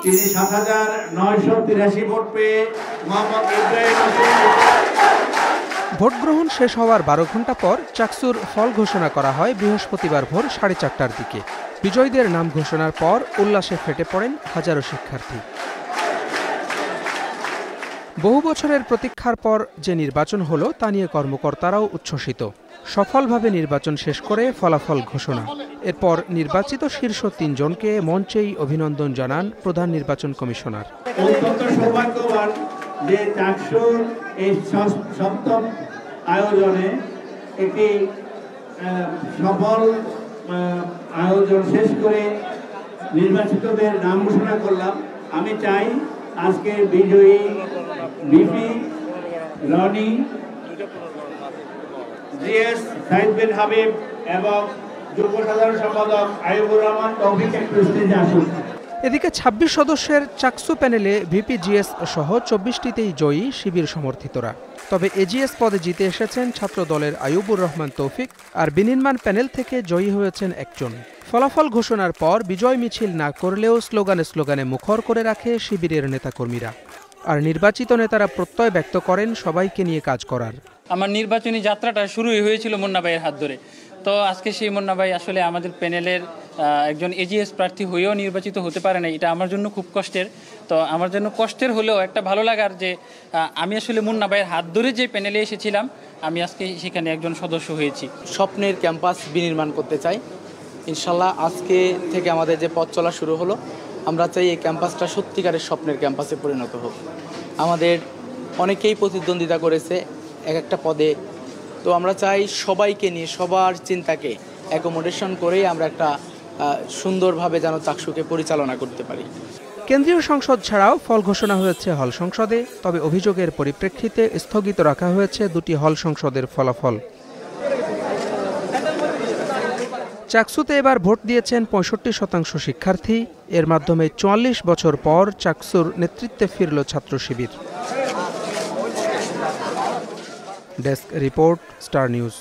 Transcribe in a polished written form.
তিনি ৭,৯৮৩ ভোট পেয়ে মোহাম্মদ ইব্রাহিম হোসেন। ভোট গ্রহণ শেষ হওয়ার ১২ ঘণ্টা পর চাকসুর ফল ঘোষণা করা হয় বৃহস্পতিবার ভোর ৪:৩০টার দিকে। বিজয়ীদের নাম ঘোষণার পর উল্লাসে ফেটে পড়েন হাজারো শিক্ষার্থী। বহু বছরের প্রতীক্ষার পর যে নির্বাচন হলো তা নিয়ে কর্মকর্তারাও উচ্ছ্বসিত। সফলভাবে নির্বাচন শেষ করে ফলাফল ঘোষণা। এরপর নির্বাচিত শীর্ষ ৩ জনকে মঞ্চেই অভিনন্দন জানান প্রধান নির্বাচন কমিশনার। অত্যন্ত সৌভাগ্যবান যে চাকসুর এই ৭ম আয়োজনে একটি সফল আয়োজন শেষ করে নির্বাচিতদের নাম ঘোষণা করলাম। আমি চাই আজকের বিজয়ী বিপি রনি, জিএস সাইদ বিন হাবিব এবং যুগ্ম সাধারণ সম্পাদক আইয়ুবুর রহমান তৌফিক একটু স্টেজে আসুন। এদিকে ২৬ সদস্যের চাকসু প্যানেলে ভিপিজিএস সহ ২৪টিতেই জয়ী শিবির সমর্থিতরা। তবে এজিএস পদে জিতে এসেছেন ছাত্র দলের আইয়ুবুর রহমান তৌফিক, আর বিনির্মাণ প্যানেল থেকে জয়ী হয়েছেন একজন। ফলাফল ঘোষণার পর বিজয় মিছিল না করলেও স্লোগানে স্লোগানে মুখর করে রাখে শিবিরের নেতাকর্মীরা। আর নির্বাচিত নেতারা প্রত্যয় ব্যক্ত করেন সবাইকে নিয়ে কাজ করার। আমার নির্বাচনী যাত্রাটা শুরুই হয়েছিল মুন্না ভাইয়ের হাত ধরে। তো আজকে সেই মুন্না ভাই আসলে আমাদের প্যানেলের একজন এজিএস প্রার্থী হয়েও নির্বাচিত হতে পারে না, এটা আমার জন্য খুব কষ্টের। তো আমার জন্য কষ্টের হলেও একটা ভালো লাগার যে আমি আসলে মুন্না ভাইয়ের হাত ধরে যে প্যানেলে এসেছিলাম, আমি আজকে সেখানে একজন সদস্য হয়েছি। স্বপ্নের ক্যাম্পাস বিনির্মাণ করতে চাই ইনশাল্লাহ। আজকে থেকে আমাদের যে পথ চলা শুরু হলো, আমরা চাই এই ক্যাম্পাসটা সত্যিকারের স্বপ্নের ক্যাম্পাসে পরিণত হোক। আমাদের অনেকেই প্রতিদ্বন্দ্বিতা করেছে এক একটা পদে, তো আমরা চাই সবাইকে নিয়ে সবার চিন্তাকে অ্যাকোমোডেশন করেই আমরা একটা সুন্দরভাবে যেন চাকসুকে পরিচালনা করতে পারি। কেন্দ্রীয় সংসদ ছাড়াও ফল ঘোষণা হয়েছে হল সংসদে, তবে অভিযোগের পরিপ্রেক্ষিতে স্থগিত রাখা হয়েছে 2টি হল সংসদের ফলাফল। চাকসুতে এবার ভোট দিয়েছেন ৬৫% শিক্ষার্থী। এর মাধ্যমে ৪৪ বছর পর চাকসুর নেতৃত্বে ফিরল Chhatra Shibir. Desk report, star news.